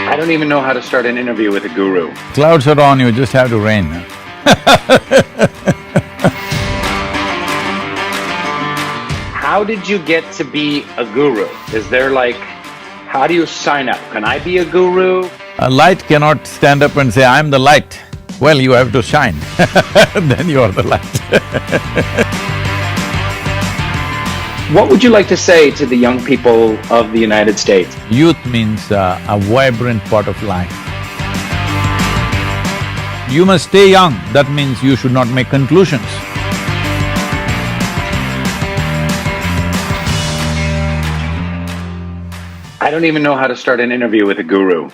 I don't even know how to start an interview with a guru. Clouds are on, you just have to rain. How did you get to be a guru? Is there how do you sign up? Can I be a guru? A light cannot stand up and say, "I'm the light." Well, you have to shine, then you are the light. What would you like to say to the young people of the United States? Youth means a vibrant part of life. You must stay young, that means you should not make conclusions. I don't even know how to start an interview with a guru.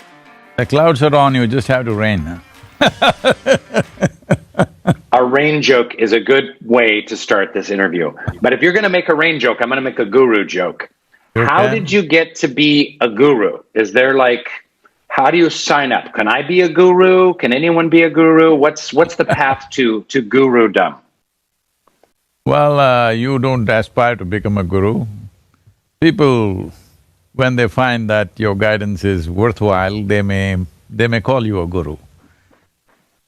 The clouds are on, you just have to rain. A rain joke is a good way to start this interview. But if you're gonna make a rain joke, I'm gonna make a guru joke. Okay. How did you get to be a guru? Is there how do you sign up? Can I be a guru? Can anyone be a guru? What's the path to gurudom? Well, you don't aspire to become a guru. People, when they find that your guidance is worthwhile, they may call you a guru.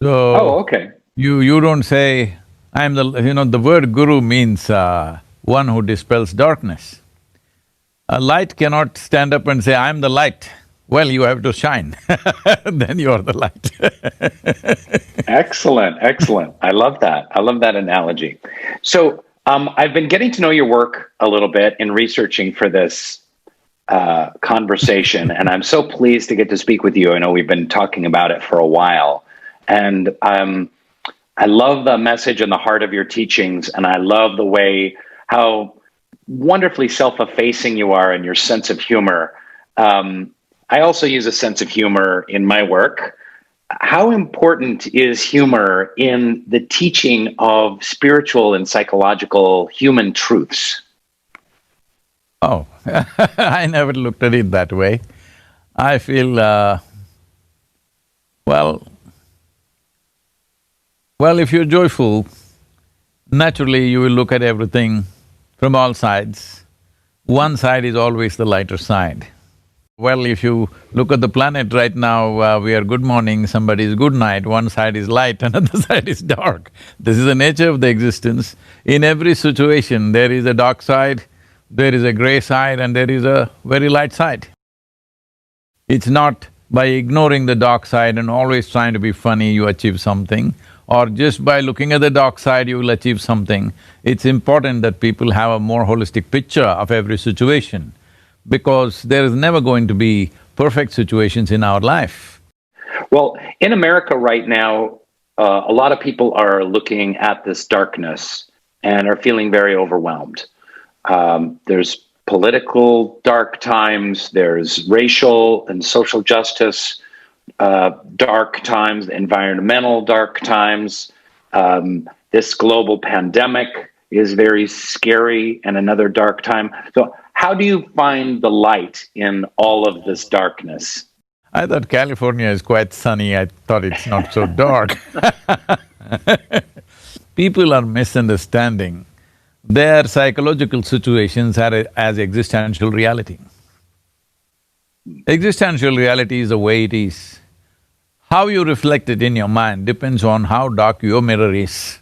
So… Oh, okay. You don't say, "I'm the… ” the word guru means one who dispels darkness. A light cannot stand up and say, "I'm the light." Well, you have to shine, then you are the light. Excellent, excellent. I love that. I love that analogy. So, I've been getting to know your work a little bit in researching for this conversation, and I'm so pleased to get to speak with you. I know we've been talking about it for a while, and I love the message and the heart of your teachings, and I love the way how wonderfully self-effacing you are and your sense of humor. I also use a sense of humor in my work. How important is humor in the teaching of spiritual and psychological human truths? Oh, I never looked at it that way. I feel, well, if you're joyful, naturally you will look at everything from all sides. One side is always the lighter side. Well, if you look at the planet right now, we are good morning, somebody is good night, one side is light, another side is dark. This is the nature of the existence. In every situation, there is a dark side, there is a gray side, and there is a very light side. It's not by ignoring the dark side and always trying to be funny you achieve something, or just by looking at the dark side you will achieve something. It's important that people have a more holistic picture of every situation, because there is never going to be perfect situations in our life. Well, in America right now, a lot of people are looking at this darkness and are feeling very overwhelmed. There's political dark times, there's racial and social justice dark times, environmental dark times. This global pandemic is very scary and another dark time. So how do you find the light in all of this darkness? I thought California is quite sunny, I thought it's not so dark. People are misunderstanding their psychological situations as existential reality. Existential reality is the way it is. How you reflect it in your mind depends on how dark your mirror is.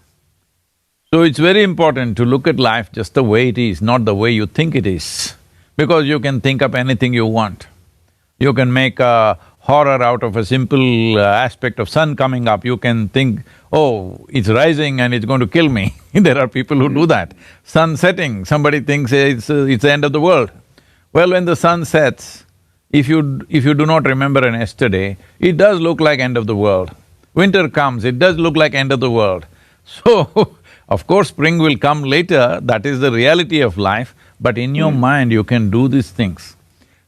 So it's very important to look at life just the way it is, not the way you think it is. Because you can think up anything you want. You can make a horror out of a simple aspect of sun coming up. You can think, "Oh, it's rising and it's going to kill me." There are people who do that. Sun setting, somebody thinks it's the end of the world. Well, when the sun sets, if you do not remember an yesterday, it does look like end of the world. Winter comes, it does look like end of the world. So, of course, spring will come later, that is the reality of life, but in your mind you can do these things.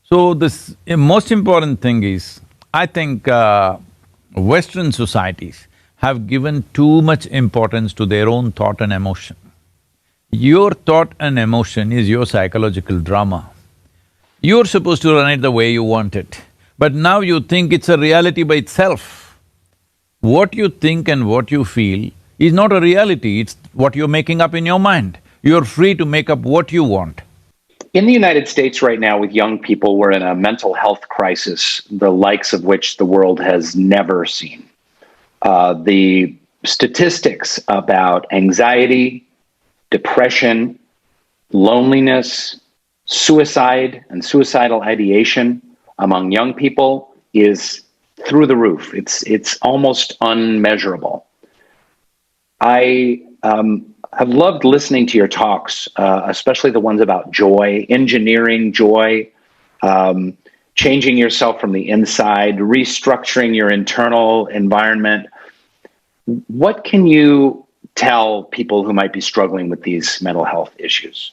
So this most important thing is, I think Western societies have given too much importance to their own thought and emotion. Your thought and emotion is your psychological drama. You're supposed to run it the way you want it, but now you think it's a reality by itself. What you think and what you feel is not a reality, it's what you're making up in your mind. You're free to make up what you want. In the United States right now, with young people, we're in a mental health crisis, the likes of which the world has never seen. The statistics about anxiety, depression, loneliness, suicide, and suicidal ideation among young people is through the roof. It's almost unmeasurable. I have loved listening to your talks, especially the ones about joy, engineering joy, changing yourself from the inside, restructuring your internal environment. What can you tell people who might be struggling with these mental health issues?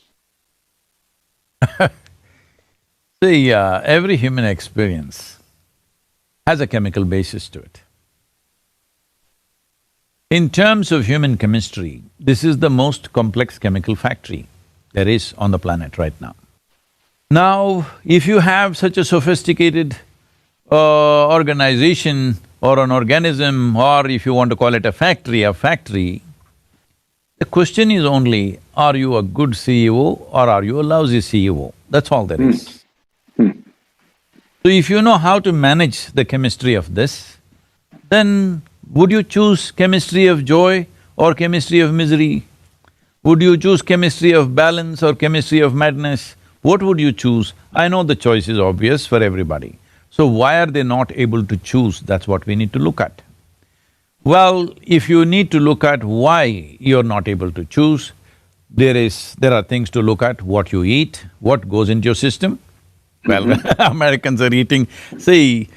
See, every human experience has a chemical basis to it. In terms of human chemistry, this is the most complex chemical factory there is on the planet right now. Now, if you have such a sophisticated organization or an organism, or if you want to call it a factory, the question is only, are you a good CEO or are you a lousy CEO? That's all there is. So if you know how to manage the chemistry of this, then would you choose chemistry of joy or chemistry of misery? Would you choose chemistry of balance or chemistry of madness? What would you choose? I know the choice is obvious for everybody. So why are they not able to choose? That's what we need to look at. Well, if you need to look at why you're not able to choose, there are things to look at: what you eat, what goes into your system. Well, Americans are eating… See,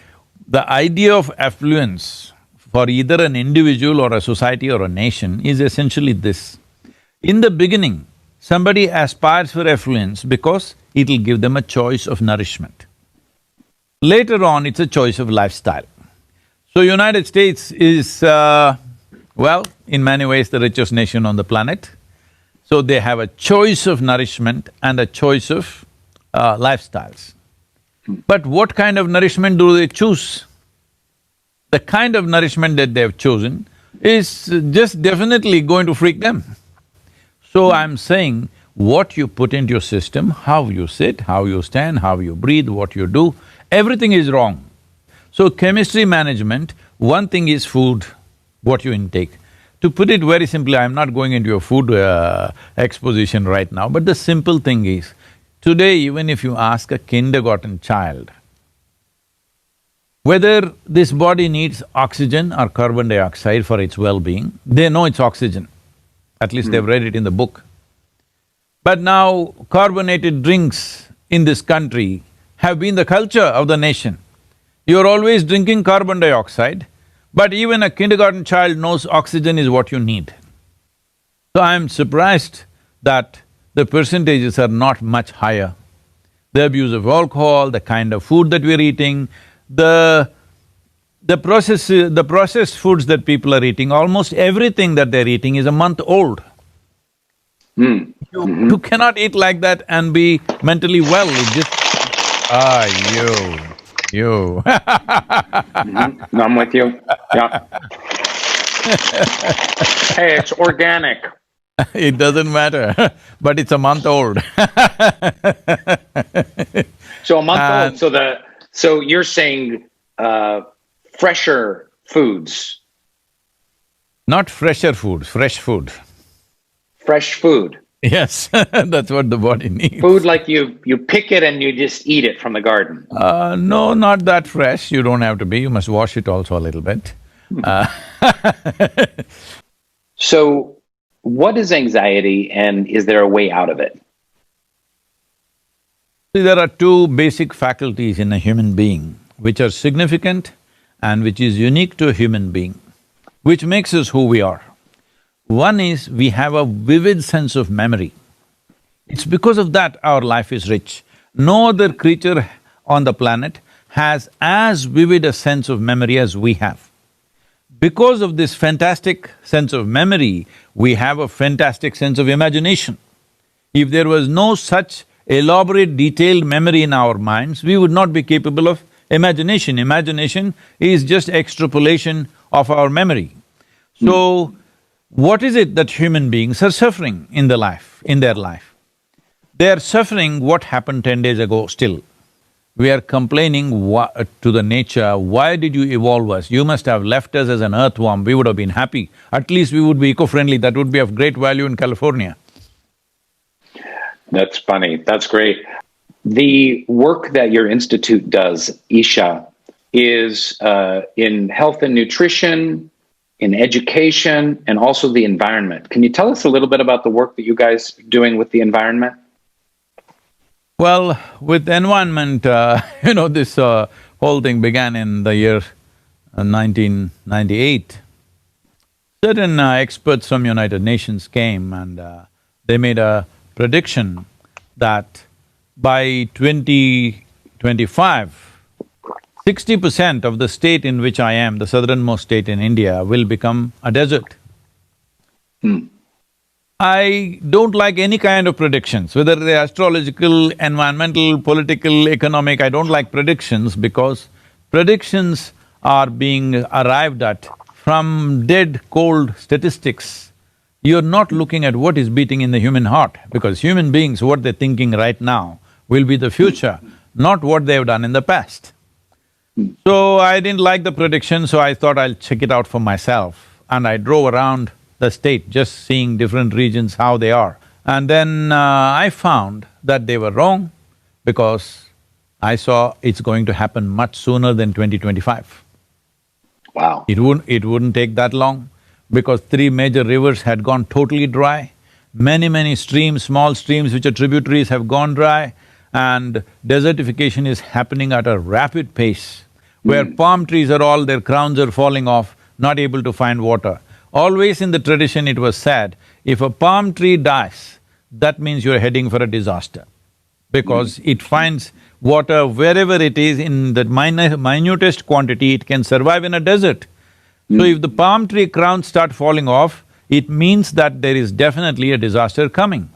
the idea of affluence for either an individual or a society or a nation is essentially this. In the beginning, somebody aspires for affluence because it'll give them a choice of nourishment. Later on, it's a choice of lifestyle. So United States is, well, in many ways the richest nation on the planet. So they have a choice of nourishment and a choice of lifestyles. But what kind of nourishment do they choose? The kind of nourishment that they've chosen is just definitely going to freak them. So I'm saying, what you put into your system, how you sit, how you stand, how you breathe, what you do, everything is wrong. So chemistry management, one thing is food, what you intake. To put it very simply, I'm not going into a food exposition right now, but the simple thing is, today even if you ask a kindergarten child whether this body needs oxygen or carbon dioxide for its well-being, they know it's oxygen. At least they've read it in the book. But now, carbonated drinks in this country have been the culture of the nation. You're always drinking carbon dioxide, but even a kindergarten child knows oxygen is what you need. So I'm surprised that the percentages are not much higher. The abuse of alcohol, the kind of food that we're eating, the processed foods that people are eating, almost everything that they're eating is a month old. You cannot eat like that and be mentally well, it just… you… No, I'm with you, yeah. Hey, it's organic. It doesn't matter, but it's a month old. So a month old, so you're saying fresher foods. Not fresher food, fresh food. Fresh food. Yes, that's what the body needs. Food like you pick it and you just eat it from the garden. No, not that fresh, you don't have to be, you must wash it also a little bit. So, what is anxiety and is there a way out of it? See, there are two basic faculties in a human being which are significant and which is unique to a human being, which makes us who we are. One is, we have a vivid sense of memory. It's because of that our life is rich. No other creature on the planet has as vivid a sense of memory as we have. Because of this fantastic sense of memory, we have a fantastic sense of imagination. If there was no such elaborate, detailed memory in our minds, we would not be capable of imagination. Imagination is just extrapolation of our memory. So, what is it that human beings are suffering in their life? They are suffering what happened 10 days ago still. We are complaining to the nature, why did you evolve us? You must have left us as an earthworm, we would have been happy. At least we would be eco-friendly, that would be of great value in California. That's funny. That's great. The work that your institute does, Isha, is in health and nutrition, in education, and also the environment. Can you tell us a little bit about the work that you guys are doing with the environment? Well, with environment, this whole thing began in the year 1998. Certain experts from United Nations came and they made a prediction that by 2025, 60% of the state in which I am, the southernmost state in India, will become a desert. I don't like any kind of predictions, whether they're astrological, environmental, political, economic, I don't like predictions because predictions are being arrived at from dead, cold statistics. You're not looking at what is beating in the human heart, because human beings, what they're thinking right now will be the future, not what they've done in the past. So I didn't like the prediction, so I thought I'll check it out for myself. And I drove around the state, just seeing different regions, how they are. And then I found that they were wrong because I saw it's going to happen much sooner than 2025. Wow. It wouldn't take that long because 3 major rivers had gone totally dry. Many streams, small streams which are tributaries have gone dry, and desertification is happening at a rapid pace, where palm trees are all, their crowns are falling off, not able to find water. Always in the tradition it was said, if a palm tree dies, that means you're heading for a disaster, because it finds water wherever it is in the minutest quantity, it can survive in a desert. So if the palm tree crowns start falling off, it means that there is definitely a disaster coming.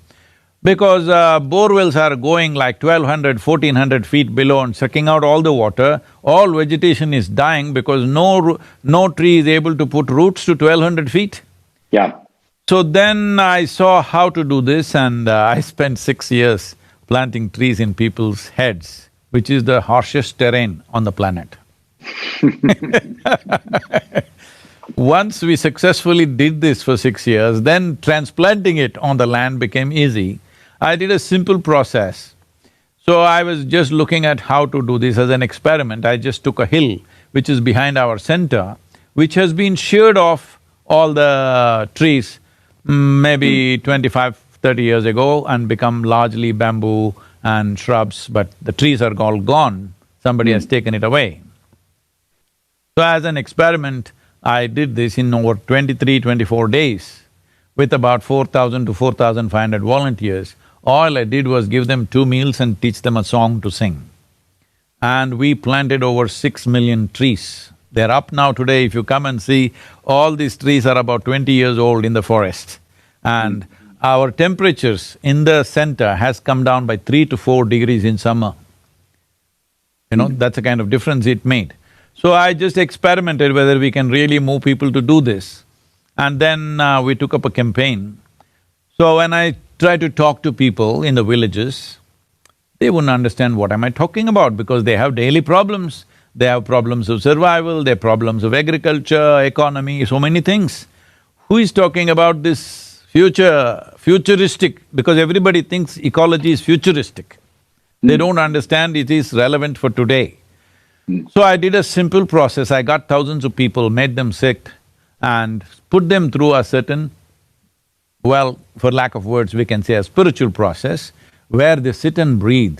Because bore wells are going like 1200, 1400 feet below and sucking out all the water, all vegetation is dying because no tree is able to put roots to 1200 feet. Yeah. So then I saw how to do this, and I spent 6 years planting trees in people's heads, which is the harshest terrain on the planet. Once we successfully did this for 6 years, then transplanting it on the land became easy. I did a simple process. So I was just looking at how to do this as an experiment. I just took a hill which is behind our center, which has been sheared off all the trees maybe 25, 30 years ago and become largely bamboo and shrubs, but the trees are all gone, somebody has taken it away. So as an experiment, I did this in over 24 days with about 4,000 to 4,500 volunteers. All I did was give them 2 meals and teach them a song to sing. And we planted over 6 million trees. They're up now today. If you come and see, all these trees are about 20 years old in the forest. And our temperatures in the center has come down by 3 to 4 degrees in summer. That's the kind of difference it made. So I just experimented whether we can really move people to do this. And then we took up a campaign. So when I tried to talk to people in the villages, they wouldn't understand what am I talking about, because they have daily problems. They have problems of survival, they have problems of agriculture, economy, so many things. Who is talking about this futuristic, because everybody thinks ecology is futuristic. They don't understand it is relevant for today. So I did a simple process. I got thousands of people, made them sit and put them through a certain, well, for lack of words, we can say a spiritual process, where they sit and breathe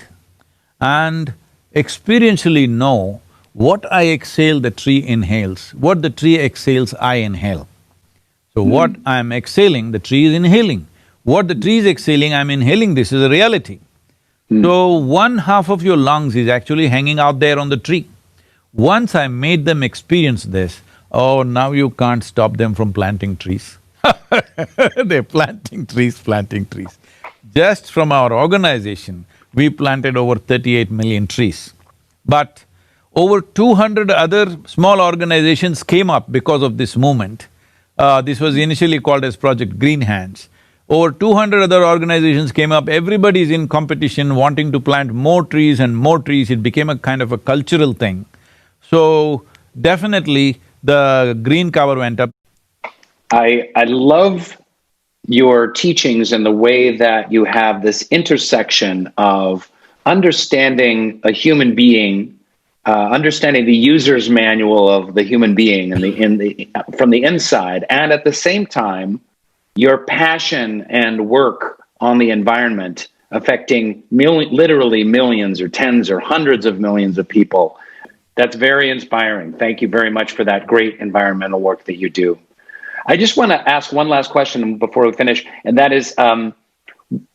and experientially know what I exhale, the tree inhales, what the tree exhales, I inhale. So what I'm exhaling, the tree is inhaling. What the tree is exhaling, I'm inhaling, this is a reality. So 1/2 of your lungs is actually hanging out there on the tree. Once I made them experience this, oh, now you can't stop them from planting trees. They're planting trees. Just from our organization, we planted over 38 million trees. But over 200 other small organizations came up because of this movement. This was initially called as Project Green Hands. Over 200 other organizations came up, everybody's in competition wanting to plant more trees and more trees. It became a kind of a cultural thing. So, definitely the green cover went up. I love your teachings and the way that you have this intersection of understanding a human being, understanding the user's manual of the human being from the inside, and at the same time, your passion and work on the environment affecting literally millions or tens or hundreds of millions of people. That's very inspiring. Thank you very much for that great environmental work that you do. I just want to ask one last question before we finish, and that is,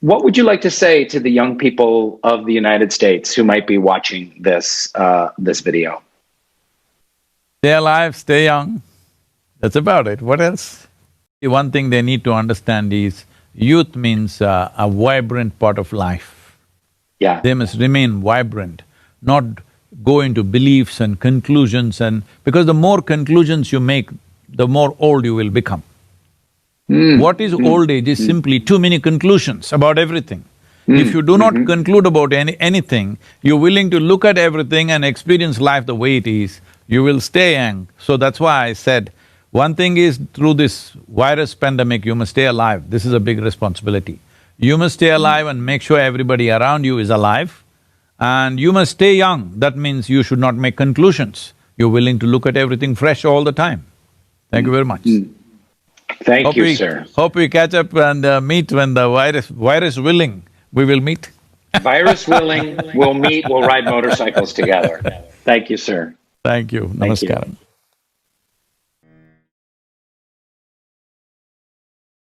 what would you like to say to the young people of the United States who might be watching this video? Stay alive, stay young. That's about it. What else? One thing they need to understand is youth means a vibrant part of life. Yeah. They must remain vibrant, not go into beliefs and conclusions because the more conclusions you make, the more old you will become. What is old age is simply too many conclusions about everything. If you do not conclude about anything, you're willing to look at everything and experience life the way it is, you will stay young. So that's why I said, one thing is through this virus pandemic, you must stay alive. This is a big responsibility. You must stay alive and make sure everybody around you is alive. And you must stay young. That means you should not make conclusions. You're willing to look at everything fresh all the time. Thank you very much. Thank you, sir. Hope we catch up and meet when the virus willing, we will meet. Virus willing, we'll meet, we'll ride motorcycles together. Thank you, sir. Thank you. Namaskaram.